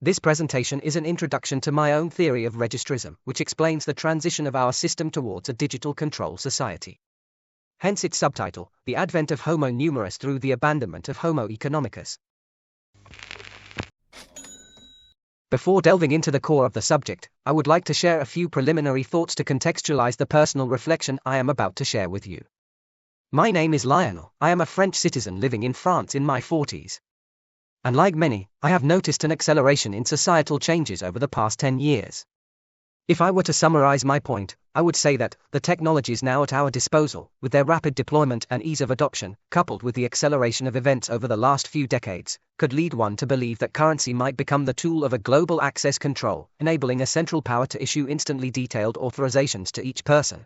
This presentation is an introduction to my own theory of registrism, which explains the transition of our system towards a digital control society. Hence its subtitle, The Advent of Homo Numerus Through the Abandonment of Homo Economicus. Before delving into the core of the subject, I would like to share a few preliminary thoughts to contextualize the personal reflection I am about to share with you. My name is Lionel. I am a French citizen living in France in my 40s. And like many, I have noticed an acceleration in societal changes over the past 10 years. If I were to summarize my point, I would say that the technologies now at our disposal, with their rapid deployment and ease of adoption, coupled with the acceleration of events over the last few decades, could lead one to believe that currency might become the tool of a global access control, enabling a central power to issue instantly detailed authorizations to each person.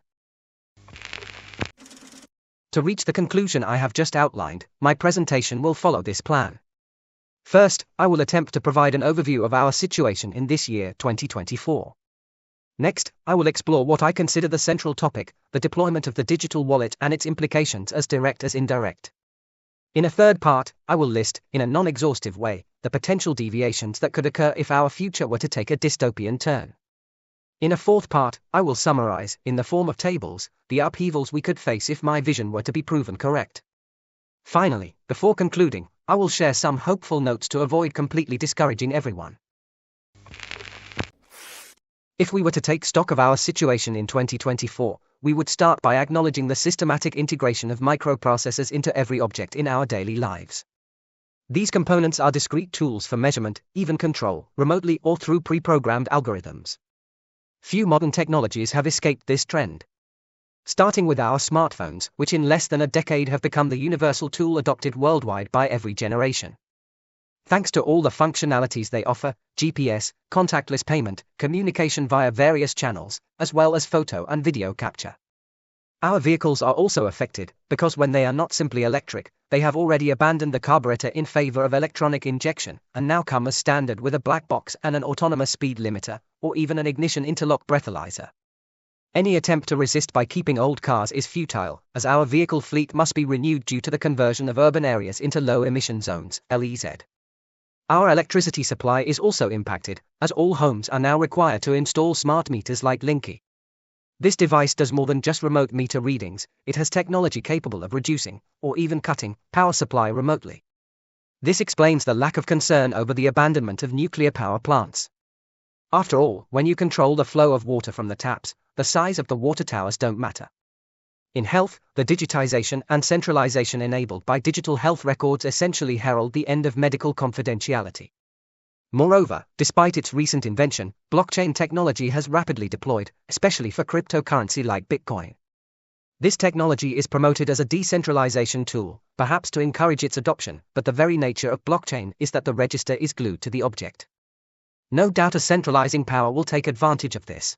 To reach the conclusion I have just outlined, my presentation will follow this plan. First, I will attempt to provide an overview of our situation in this year 2024. Next, I will explore what I consider the central topic, the deployment of the digital wallet and its implications as direct as indirect. In a third part, I will list, in a non-exhaustive way, the potential deviations that could occur if our future were to take a dystopian turn. In a fourth part, I will summarize, in the form of tables, the upheavals we could face if my vision were to be proven correct. Finally, before concluding, I will share some hopeful notes to avoid completely discouraging everyone. If we were to take stock of our situation in 2024, we would start by acknowledging the systematic integration of microprocessors into every object in our daily lives. These components are discrete tools for measurement, even control, remotely or through pre-programmed algorithms. Few modern technologies have escaped this trend. Starting with our smartphones, which in less than a decade have become the universal tool adopted worldwide by every generation. Thanks to all the functionalities they offer, GPS, contactless payment, communication via various channels, as well as photo and video capture. Our vehicles are also affected, because when they are not simply electric, they have already abandoned the carburetor in favor of electronic injection, and now come as standard with a black box and an autonomous speed limiter, or even an ignition interlock breathalyzer. Any attempt to resist by keeping old cars is futile, as our vehicle fleet must be renewed due to the conversion of urban areas into low-emission zones, LEZ. Our electricity supply is also impacted, as all homes are now required to install smart meters like Lien. This device does more than just remote meter readings, it has technology capable of reducing, or even cutting, power supply remotely. This explains the lack of concern over the abandonment of nuclear power plants. After all, when you control the flow of water from the taps, the size of the water towers don't matter. In health, the digitization and centralization enabled by digital health records essentially herald the end of medical confidentiality. Moreover, despite its recent invention, blockchain technology has rapidly deployed, especially for cryptocurrency like Bitcoin. This technology is promoted as a decentralization tool, perhaps to encourage its adoption, but the very nature of blockchain is that the register is glued to the object. No doubt a centralizing power will take advantage of this.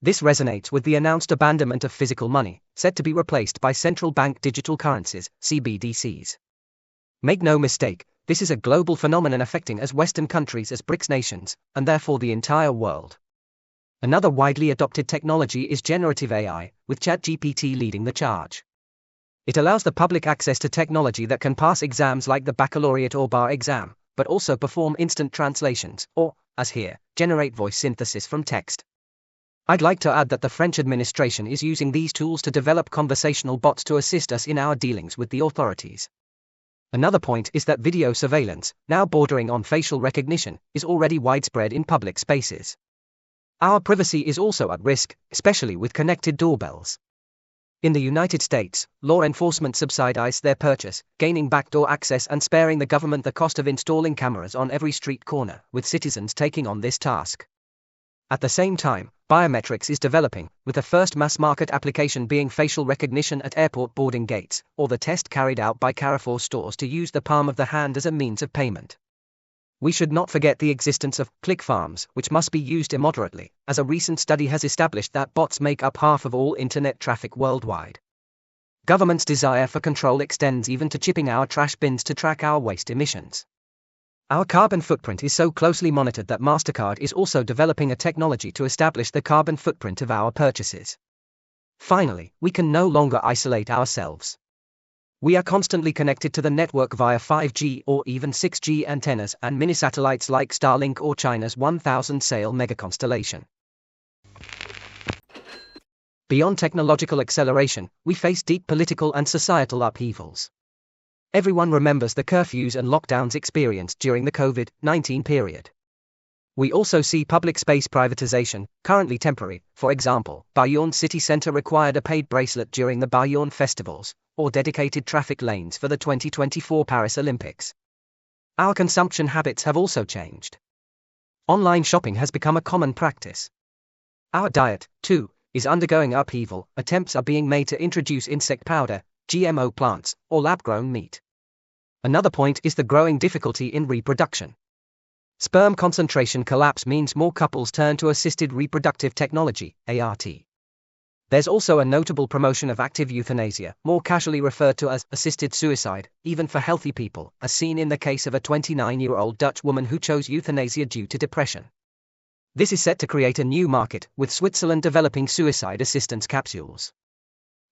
This resonates with the announced abandonment of physical money, set to be replaced by Central Bank Digital Currencies, CBDCs. Make no mistake, this is a global phenomenon affecting as Western countries as BRICS nations, and therefore the entire world. Another widely adopted technology is generative AI, with ChatGPT leading the charge. It allows the public access to technology that can pass exams like the baccalaureate or bar exam, but also perform instant translations, or, as here, generate voice synthesis from text. I'd like to add that the French administration is using these tools to develop conversational bots to assist us in our dealings with the authorities. Another point is that video surveillance, now bordering on facial recognition, is already widespread in public spaces. Our privacy is also at risk, especially with connected doorbells. In the United States, law enforcement subsidize their purchase, gaining backdoor access and sparing the government the cost of installing cameras on every street corner, with citizens taking on this task. At the same time, biometrics is developing, with the first mass-market application being facial recognition at airport boarding gates, or the test carried out by Carrefour stores to use the palm of the hand as a means of payment. We should not forget the existence of click farms, which must be used immoderately, as a recent study has established that bots make up half of all internet traffic worldwide. Government's desire for control extends even to chipping our trash bins to track our waste emissions. Our carbon footprint is so closely monitored that MasterCard is also developing a technology to establish the carbon footprint of our purchases. Finally, we can no longer isolate ourselves. We are constantly connected to the network via 5G or even 6G antennas and mini-satellites like Starlink or China's 1,000-sail megaconstellation. Beyond technological acceleration, we face deep political and societal upheavals. Everyone remembers the curfews and lockdowns experienced during the COVID-19 period. We also see public space privatization, currently temporary. For example, Bayonne city centre required a paid bracelet during the Bayonne festivals, or dedicated traffic lanes for the 2024 Paris Olympics. Our consumption habits have also changed. Online shopping has become a common practice. Our diet, too, is undergoing upheaval. Attempts are being made to introduce insect powder, GMO plants, or lab-grown meat. Another point is the growing difficulty in reproduction. Sperm concentration collapse means more couples turn to assisted reproductive technology, ART. There's also a notable promotion of active euthanasia, more casually referred to as assisted suicide, even for healthy people, as seen in the case of a 29-year-old Dutch woman who chose euthanasia due to depression. This is set to create a new market, with Switzerland developing suicide assistance capsules.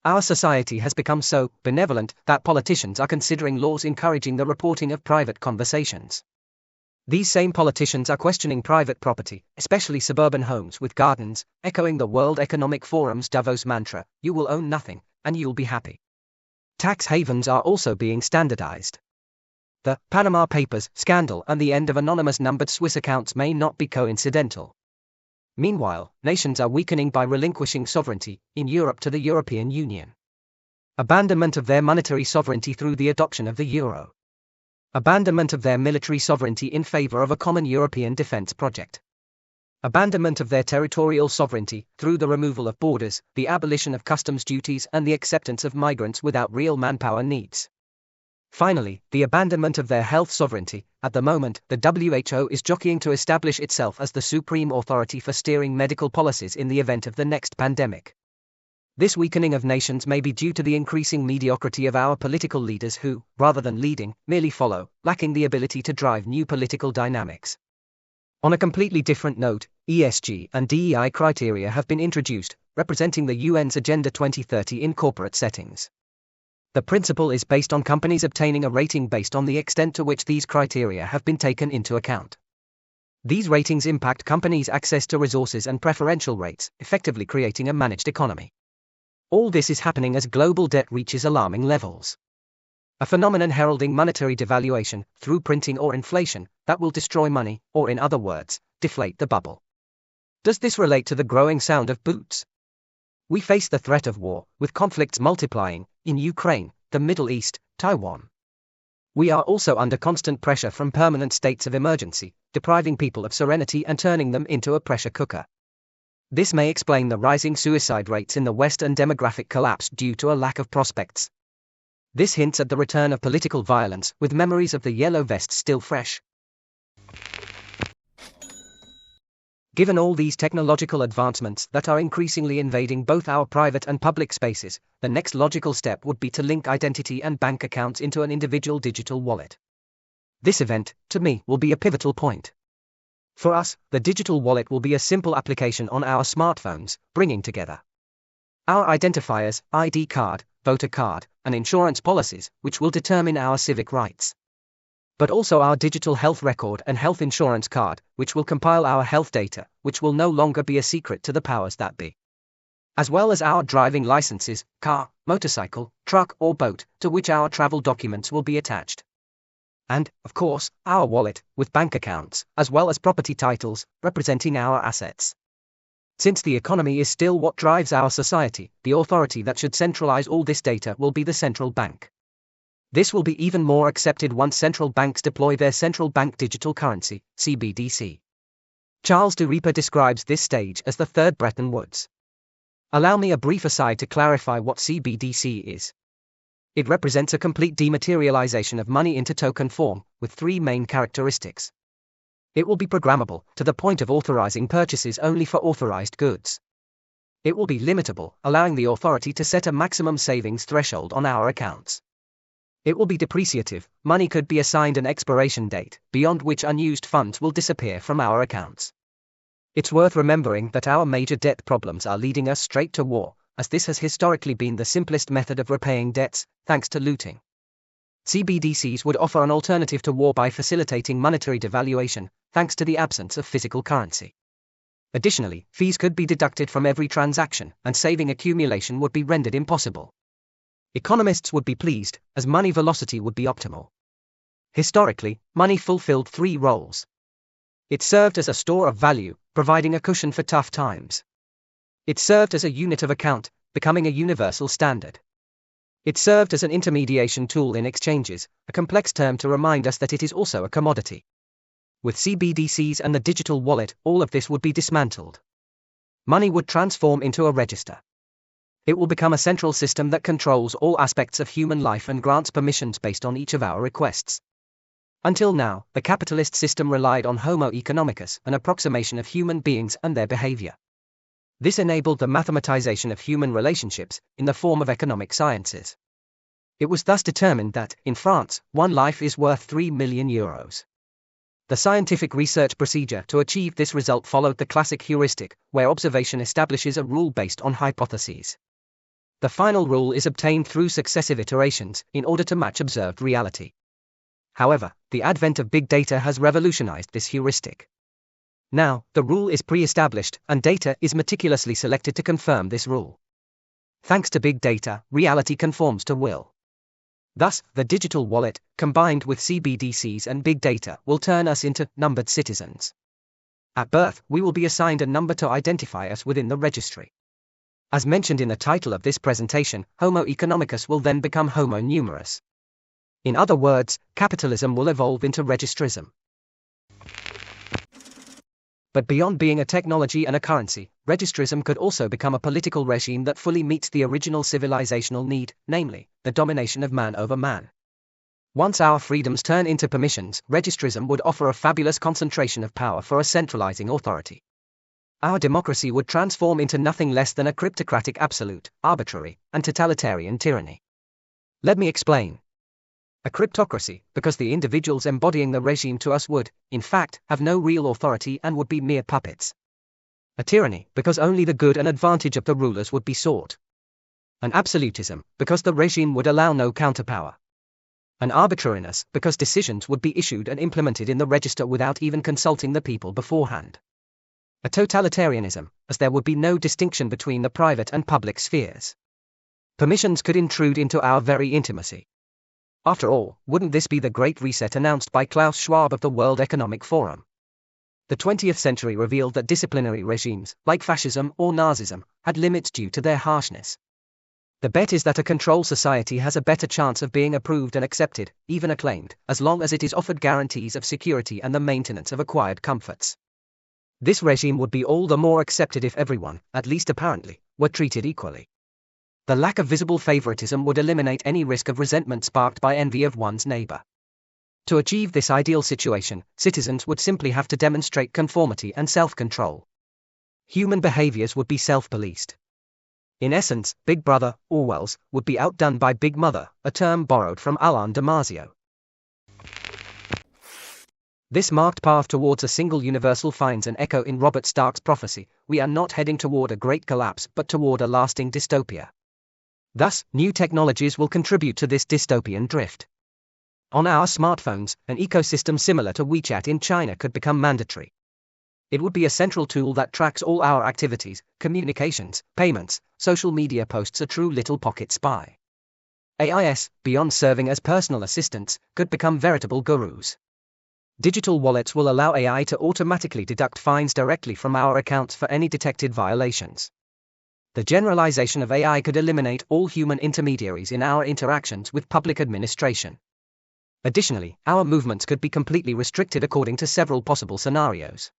Our society has become so benevolent that politicians are considering laws encouraging the reporting of private conversations. These same politicians are questioning private property, especially suburban homes with gardens, echoing the World Economic Forum's Davos mantra, "You will own nothing, and you'll be happy." Tax havens are also being standardized. The Panama Papers scandal and the end of anonymous numbered Swiss accounts may not be coincidental. Meanwhile, nations are weakening by relinquishing sovereignty, in Europe to the European Union. Abandonment of their monetary sovereignty through the adoption of the euro. Abandonment of their military sovereignty in favor of a common European defense project. Abandonment of their territorial sovereignty through the removal of borders, the abolition of customs duties and the acceptance of migrants without real manpower needs. Finally, the abandonment of their health sovereignty. At the moment, the WHO is jockeying to establish itself as the supreme authority for steering medical policies in the event of the next pandemic. This weakening of nations may be due to the increasing mediocrity of our political leaders who, rather than leading, merely follow, lacking the ability to drive new political dynamics. On a completely different note, ESG and DEI criteria have been introduced, representing the UN's Agenda 2030 in corporate settings. The principle is based on companies obtaining a rating based on the extent to which these criteria have been taken into account. These ratings impact companies' access to resources and preferential rates, effectively creating a managed economy. All this is happening as global debt reaches alarming levels. A phenomenon heralding monetary devaluation, through printing or inflation, that will destroy money, or in other words, deflate the bubble. Does this relate to the growing sound of boots? We face the threat of war, with conflicts multiplying, in Ukraine, the Middle East, Taiwan. We are also under constant pressure from permanent states of emergency, depriving people of serenity and turning them into a pressure cooker. This may explain the rising suicide rates in the West and demographic collapse due to a lack of prospects. This hints at the return of political violence, with memories of the yellow vests still fresh. Given all these technological advancements that are increasingly invading both our private and public spaces, the next logical step would be to link identity and bank accounts into an individual digital wallet. This event, to me, will be a pivotal point. For us, the digital wallet will be a simple application on our smartphones, bringing together our identifiers, ID card, voter card, and insurance policies, which will determine our civic rights. But also our digital health record and health insurance card, which will compile our health data, which will no longer be a secret to the powers that be. As well as our driving licenses, car, motorcycle, truck or boat, to which our travel documents will be attached. And, of course, our wallet, with bank accounts, as well as property titles, representing our assets. Since the economy is still what drives our society, the authority that should centralize all this data will be the central bank. This will be even more accepted once central banks deploy their Central Bank Digital Currency, CBDC. Charles de Rieper describes this stage as the third Bretton Woods. Allow me a brief aside to clarify what CBDC is. It represents a complete dematerialization of money into token form, with three main characteristics. It will be programmable, to the point of authorizing purchases only for authorized goods. It will be limitable, allowing the authority to set a maximum savings threshold on our accounts. It will be depreciative, money could be assigned an expiration date, beyond which unused funds will disappear from our accounts. It's worth remembering that our major debt problems are leading us straight to war, as this has historically been the simplest method of repaying debts, thanks to looting. CBDCs would offer an alternative to war by facilitating monetary devaluation, thanks to the absence of physical currency. Additionally, fees could be deducted from every transaction, and saving accumulation would be rendered impossible. Economists would be pleased, as money velocity would be optimal. Historically, money fulfilled three roles. It served as a store of value, providing a cushion for tough times. It served as a unit of account, becoming a universal standard. It served as an intermediation tool in exchanges, a complex term to remind us that it is also a commodity. With CBDCs and the digital wallet, all of this would be dismantled. Money would transform into a register. It will become a central system that controls all aspects of human life and grants permissions based on each of our requests. Until now, the capitalist system relied on Homo Economicus, an approximation of human beings and their behavior. This enabled the mathematization of human relationships, in the form of economic sciences. It was thus determined that, in France, one life is worth 3 million euros. The scientific research procedure to achieve this result followed the classic heuristic, where observation establishes a rule based on hypotheses. The final rule is obtained through successive iterations, in order to match observed reality. However, the advent of big data has revolutionized this heuristic. Now, the rule is pre-established, and data is meticulously selected to confirm this rule. Thanks to big data, reality conforms to will. Thus, the digital wallet, combined with CBDCs and big data, will turn us into numbered citizens. At birth, we will be assigned a number to identify us within the registry. As mentioned in the title of this presentation, Homo Economicus will then become Homo Numerus. In other words, capitalism will evolve into registrism. But beyond being a technology and a currency, registrism could also become a political regime that fully meets the original civilizational need, namely, the domination of man over man. Once our freedoms turn into permissions, registrism would offer a fabulous concentration of power for a centralizing authority. Our democracy would transform into nothing less than a kleptocratic absolute, arbitrary, and totalitarian tyranny. Let me explain. A kleptocracy, because the individuals embodying the regime to us would, in fact, have no real authority and would be mere puppets. A tyranny, because only the good and advantage of the rulers would be sought. An absolutism, because the regime would allow no counterpower. An arbitrariness, because decisions would be issued and implemented in the register without even consulting the people beforehand. A totalitarianism, as there would be no distinction between the private and public spheres. Permissions could intrude into our very intimacy. After all, wouldn't this be the Great Reset announced by Klaus Schwab of the World Economic Forum? The 20th century revealed that disciplinary regimes, like fascism or Nazism, had limits due to their harshness. The bet is that a control society has a better chance of being approved and accepted, even acclaimed, as long as it is offered guarantees of security and the maintenance of acquired comforts. This regime would be all the more accepted if everyone, at least apparently, were treated equally. The lack of visible favoritism would eliminate any risk of resentment sparked by envy of one's neighbor. To achieve this ideal situation, citizens would simply have to demonstrate conformity and self-control. Human behaviors would be self-policed. In essence, Big Brother, Orwell's, would be outdone by Big Mother, a term borrowed from Alain Damasio. This marked path towards a single universal finds an echo in Robert Stark's prophecy: we are not heading toward a great collapse but toward a lasting dystopia. Thus, new technologies will contribute to this dystopian drift. On our smartphones, an ecosystem similar to WeChat in China could become mandatory. It would be a central tool that tracks all our activities, communications, payments, social media posts, a true little pocket spy. AIS, beyond serving as personal assistants, could become veritable gurus. Digital wallets will allow AI to automatically deduct fines directly from our accounts for any detected violations. The generalization of AI could eliminate all human intermediaries in our interactions with public administration. Additionally, our movements could be completely restricted according to several possible scenarios.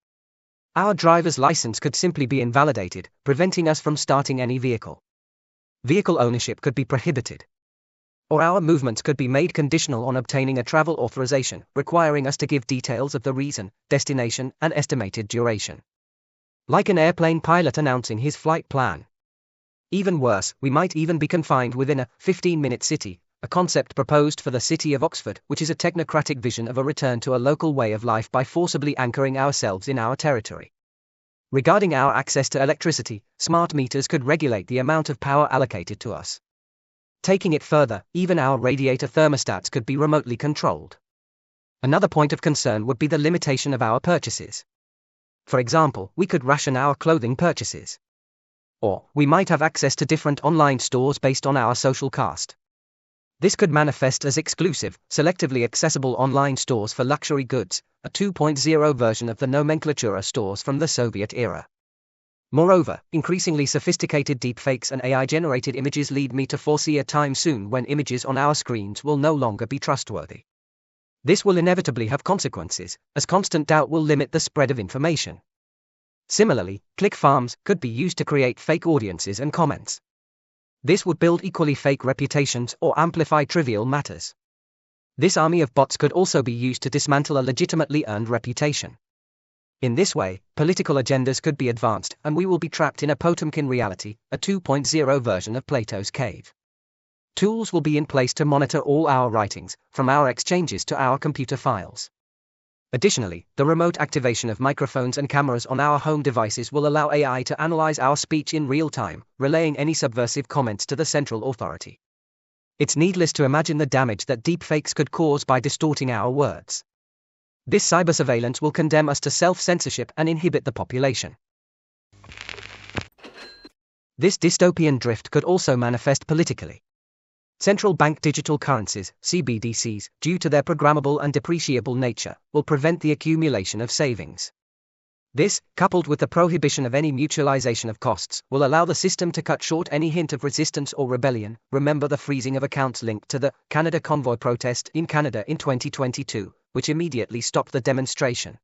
Our driver's license could simply be invalidated, preventing us from starting any vehicle. Vehicle ownership could be prohibited. Or our movements could be made conditional on obtaining a travel authorization, requiring us to give details of the reason, destination, and estimated duration. Like an airplane pilot announcing his flight plan. Even worse, we might even be confined within a 15-minute city, a concept proposed for the city of Oxford, which is a technocratic vision of a return to a local way of life by forcibly anchoring ourselves in our territory. Regarding our access to electricity, smart meters could regulate the amount of power allocated to us. Taking it further, even our radiator thermostats could be remotely controlled. Another point of concern would be the limitation of our purchases. For example, we could ration our clothing purchases. Or, we might have access to different online stores based on our social caste. This could manifest as exclusive, selectively accessible online stores for luxury goods, a 2.0 version of the nomenclatura stores from the Soviet era. Moreover, increasingly sophisticated deepfakes and AI-generated images lead me to foresee a time soon when images on our screens will no longer be trustworthy. This will inevitably have consequences, as constant doubt will limit the spread of information. Similarly, click farms could be used to create fake audiences and comments. This would build equally fake reputations or amplify trivial matters. This army of bots could also be used to dismantle a legitimately earned reputation. In this way, political agendas could be advanced and we will be trapped in a Potemkin reality, a 2.0 version of Plato's cave. Tools will be in place to monitor all our writings, from our exchanges to our computer files. Additionally, the remote activation of microphones and cameras on our home devices will allow AI to analyze our speech in real time, relaying any subversive comments to the central authority. It's needless to imagine the damage that deepfakes could cause by distorting our words. This cyber surveillance will condemn us to self-censorship and inhibit the population. This dystopian drift could also manifest politically. Central Bank Digital Currencies, CBDCs, due to their programmable and depreciable nature, will prevent the accumulation of savings. This, coupled with the prohibition of any mutualization of costs, will allow the system to cut short any hint of resistance or rebellion. Remember the freezing of accounts linked to the Canada convoy protest in Canada in 2022, which immediately stopped the demonstration.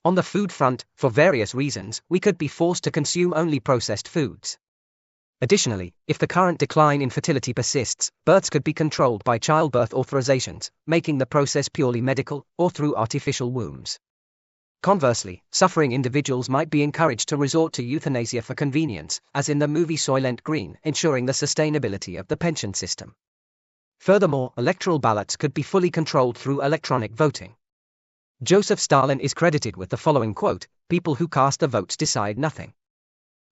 On the food front, for various reasons, we could be forced to consume only processed foods. Additionally, if the current decline in fertility persists, births could be controlled by childbirth authorizations, making the process purely medical, or through artificial wombs. Conversely, suffering individuals might be encouraged to resort to euthanasia for convenience, as in the movie Soylent Green, ensuring the sustainability of the pension system. Furthermore, electoral ballots could be fully controlled through electronic voting. Joseph Stalin is credited with the following quote: "People who cast the votes decide nothing.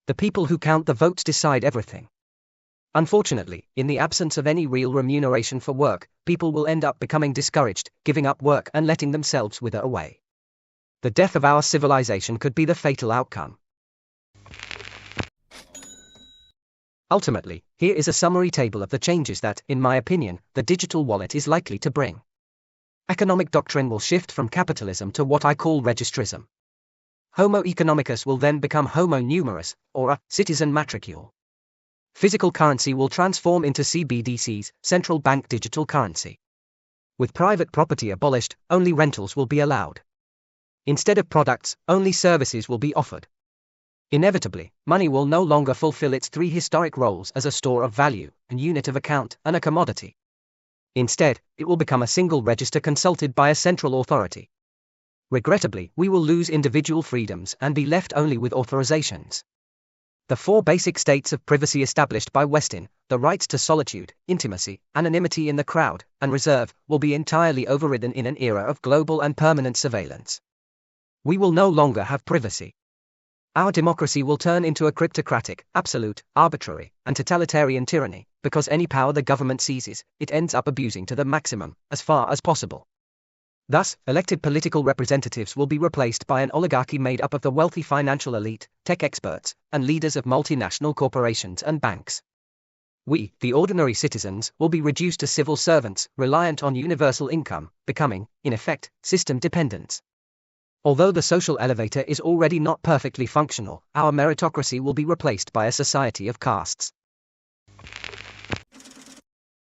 The people who count the votes decide everything." Unfortunately, in the absence of any real remuneration for work, people will end up becoming discouraged, giving up work and letting themselves wither away. The death of our civilization could be the fatal outcome. Ultimately, here is a summary table of the changes that, in my opinion, the digital wallet is likely to bring. Economic doctrine will shift from capitalism to what I call registrism. Homo Economicus will then become Homo Numerus, or a citizen matricule. Physical currency will transform into CBDCs, Central Bank Digital Currency. With private property abolished, only rentals will be allowed. Instead of products, only services will be offered. Inevitably, money will no longer fulfill its three historic roles as a store of value, a unit of account, and a commodity. Instead, it will become a single register consulted by a central authority. Regrettably, we will lose individual freedoms and be left only with authorizations. The four basic states of privacy established by Weston, the rights to solitude, intimacy, anonymity in the crowd, and reserve, will be entirely overridden in an era of global and permanent surveillance. We will no longer have privacy. Our democracy will turn into a cryptocratic, absolute, arbitrary, and totalitarian tyranny, because any power the government seizes, it ends up abusing to the maximum, as far as possible. Thus, elected political representatives will be replaced by an oligarchy made up of the wealthy financial elite, tech experts, and leaders of multinational corporations and banks. We, the ordinary citizens, will be reduced to civil servants, reliant on universal income, becoming, in effect, system dependents. Although the social elevator is already not perfectly functional, our meritocracy will be replaced by a society of castes.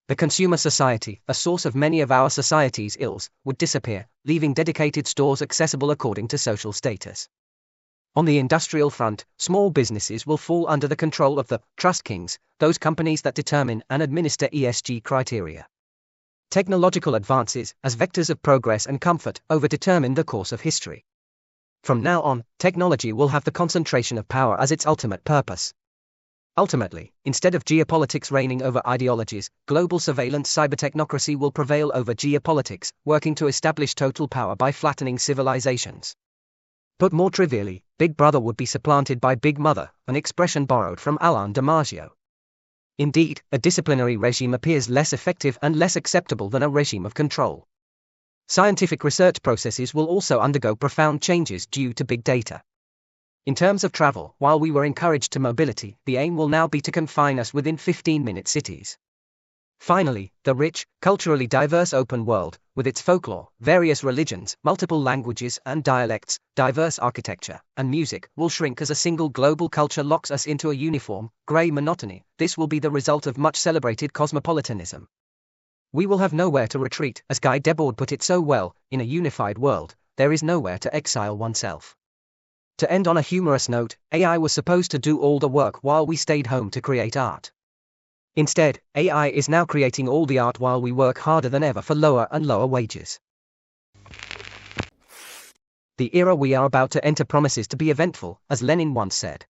The consumer society, a source of many of our society's ills, would disappear, leaving dedicated stores accessible according to social status. On the industrial front, small businesses will fall under the control of the trust kings, those companies that determine and administer ESG criteria. Technological advances, as vectors of progress and comfort, overdetermine the course of history. From now on, technology will have the concentration of power as its ultimate purpose. Ultimately, instead of geopolitics reigning over ideologies, global surveillance cybertechnocracy will prevail over geopolitics, working to establish total power by flattening civilizations. Put more trivially, Big Brother would be supplanted by Big Mother, an expression borrowed from Alain Damasio. Indeed, a disciplinary regime appears less effective and less acceptable than a regime of control. Scientific research processes will also undergo profound changes due to big data. In terms of travel, while we were encouraged to mobility, the aim will now be to confine us within 15-minute cities. Finally, the rich, culturally diverse open world, with its folklore, various religions, multiple languages and dialects, diverse architecture, and music, will shrink as a single global culture locks us into a uniform, grey monotony. This will be the result of much celebrated cosmopolitanism. We will have nowhere to retreat, as Guy Debord put it so well, in a unified world, there is nowhere to exile oneself. To end on a humorous note, AI was supposed to do all the work while we stayed home to create art. Instead, AI is now creating all the art while we work harder than ever for lower and lower wages. The era we are about to enter promises to be eventful, as Lenin once said.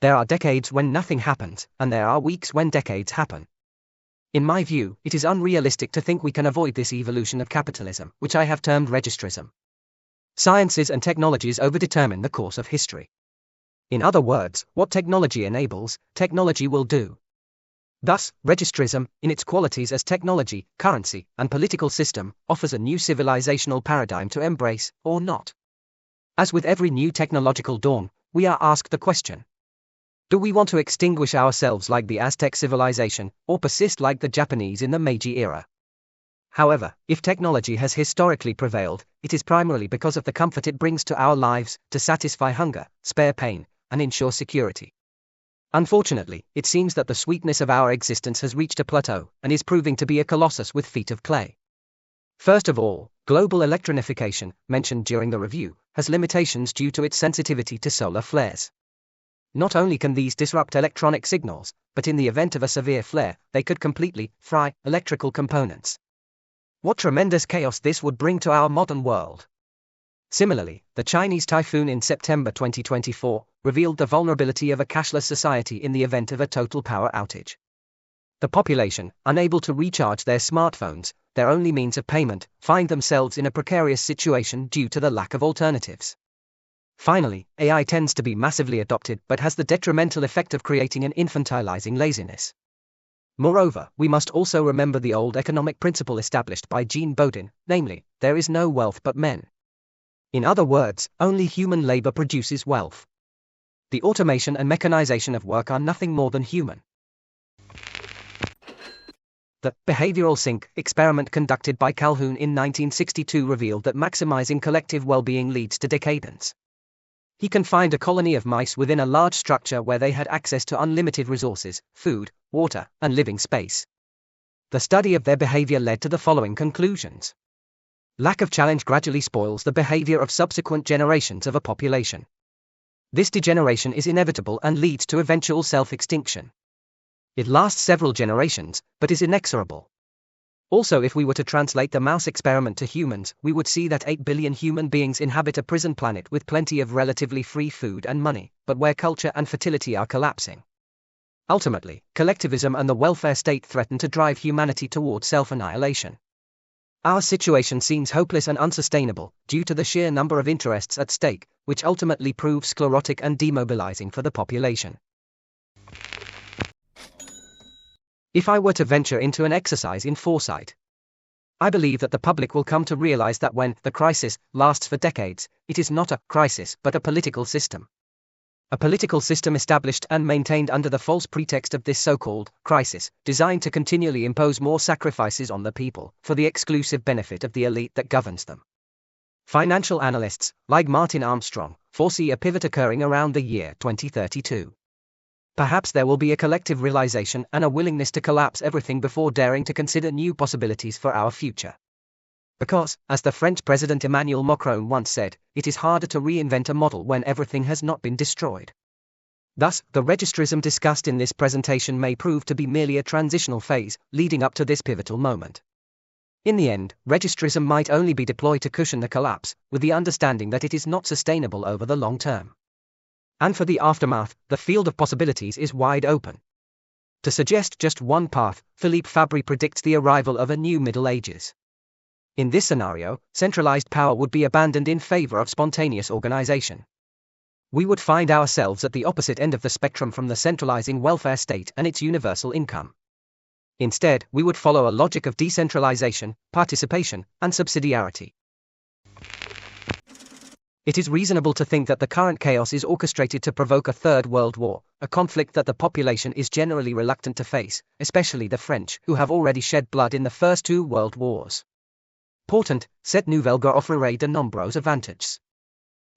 There are decades when nothing happens, and there are weeks when decades happen. In my view, it is unrealistic to think we can avoid this evolution of capitalism, which I have termed registrism. Sciences and technologies overdetermine the course of history. In other words, what technology enables, technology will do. Thus, registrism, in its qualities as technology, currency, and political system, offers a new civilizational paradigm to embrace, or not. As with every new technological dawn, we are asked the question: do we want to extinguish ourselves like the Aztec civilization, or persist like the Japanese in the Meiji era? However, if technology has historically prevailed, it is primarily because of the comfort it brings to our lives, to satisfy hunger, spare pain, and ensure security. Unfortunately, it seems that the sweetness of our existence has reached a plateau, and is proving to be a colossus with feet of clay. First of all, global electronification, mentioned during the review, has limitations due to its sensitivity to solar flares. Not only can these disrupt electronic signals, but in the event of a severe flare, they could completely fry electrical components. What tremendous chaos this would bring to our modern world! Similarly, the Chinese typhoon in September 2024 revealed the vulnerability of a cashless society in the event of a total power outage. The population, unable to recharge their smartphones, their only means of payment, find themselves in a precarious situation due to the lack of alternatives. Finally, AI tends to be massively adopted but has the detrimental effect of creating an infantilizing laziness. Moreover, we must also remember the old economic principle established by Jean Bodin, namely, there is no wealth but men. In other words, only human labor produces wealth. The automation and mechanization of work are nothing more than human. The behavioral sink experiment conducted by Calhoun in 1962 revealed that maximizing collective well-being leads to decadence. He confined a colony of mice within a large structure where they had access to unlimited resources, food, water, and living space. The study of their behavior led to the following conclusions. Lack of challenge gradually spoils the behavior of subsequent generations of a population. This degeneration is inevitable and leads to eventual self-extinction. It lasts several generations, but is inexorable. Also, if we were to translate the mouse experiment to humans, we would see that 8 billion human beings inhabit a prison planet with plenty of relatively free food and money, but where culture and fertility are collapsing. Ultimately, collectivism and the welfare state threaten to drive humanity toward self-annihilation. Our situation seems hopeless and unsustainable, due to the sheer number of interests at stake, which ultimately proves sclerotic and demobilizing for the population. If I were to venture into an exercise in foresight, I believe that the public will come to realize that when the crisis lasts for decades, it is not a crisis but a political system. A political system established and maintained under the false pretext of this so-called crisis, designed to continually impose more sacrifices on the people, for the exclusive benefit of the elite that governs them. Financial analysts, like Martin Armstrong, foresee a pivot occurring around the year 2032. Perhaps there will be a collective realization and a willingness to collapse everything before daring to consider new possibilities for our future. Because, as the French President Emmanuel Macron once said, it is harder to reinvent a model when everything has not been destroyed. Thus, the registrism discussed in this presentation may prove to be merely a transitional phase, leading up to this pivotal moment. In the end, registrism might only be deployed to cushion the collapse, with the understanding that it is not sustainable over the long term. And for the aftermath, the field of possibilities is wide open. To suggest just one path, Philippe Fabry predicts the arrival of a new Middle Ages. In this scenario, centralized power would be abandoned in favor of spontaneous organization. We would find ourselves at the opposite end of the spectrum from the centralizing welfare state and its universal income. Instead, we would follow a logic of decentralization, participation, and subsidiarity. It is reasonable to think that the current chaos is orchestrated to provoke a third world war, a conflict that the population is generally reluctant to face, especially the French, who have already shed blood in the first two world wars. Portant, cette nouvelle guerre offrirait de nombreux avantages.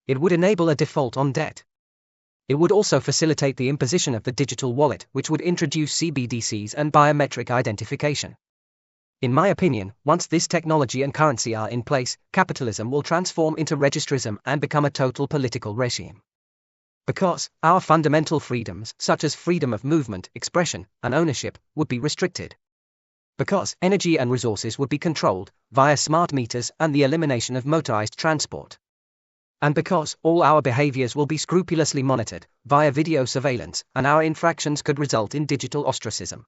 It would enable a default on debt. It would also facilitate the imposition of the digital wallet, which would introduce CBDCs and biometric identification. In my opinion, once this technology and currency are in place, capitalism will transform into registrism and become a total political regime. Because our fundamental freedoms, such as freedom of movement, expression, and ownership, would be restricted. Because energy and resources would be controlled via smart meters and the elimination of motorized transport. And because all our behaviors will be scrupulously monitored via video surveillance, and our infractions could result in digital ostracism.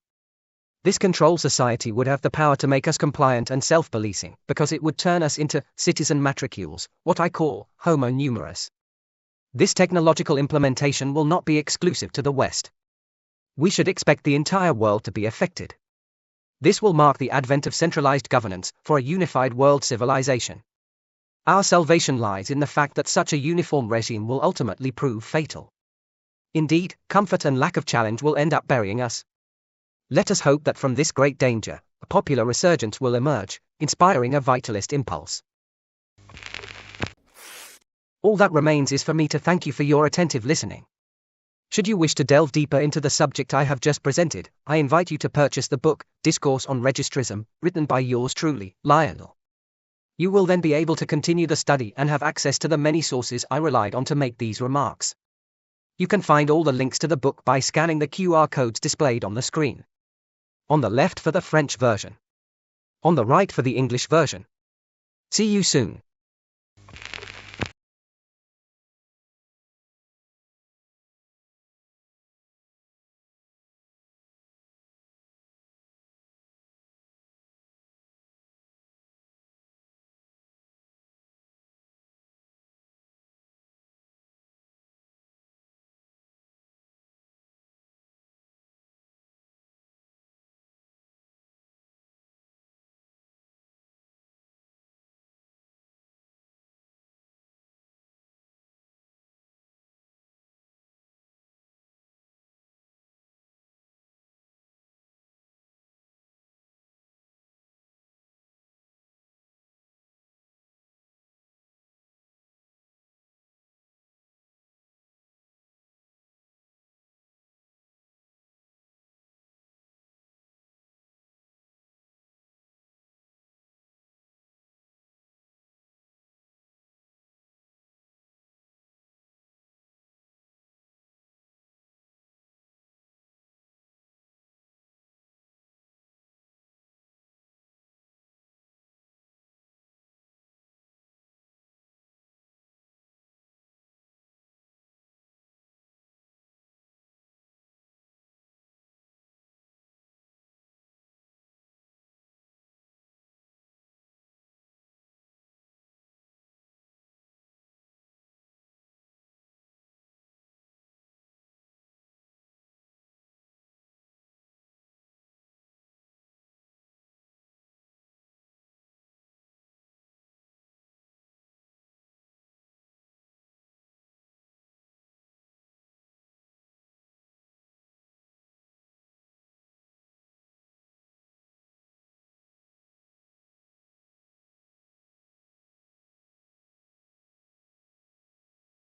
This control society would have the power to make us compliant and self-policing, because it would turn us into citizen matricules, what I call Homo Numerus. This technological implementation will not be exclusive to the West. We should expect the entire world to be affected. This will mark the advent of centralized governance for a unified world civilization. Our salvation lies in the fact that such a uniform regime will ultimately prove fatal. Indeed, comfort and lack of challenge will end up burying us. Let us hope that from this great danger, a popular resurgence will emerge, inspiring a vitalist impulse. All that remains is for me to thank you for your attentive listening. Should you wish to delve deeper into the subject I have just presented, I invite you to purchase the book, Discourse on Registrism, written by yours truly, Lien. You will then be able to continue the study and have access to the many sources I relied on to make these remarks. You can find all the links to the book by scanning the QR codes displayed on the screen. On the left for the French version. On the right for the English version. See you soon.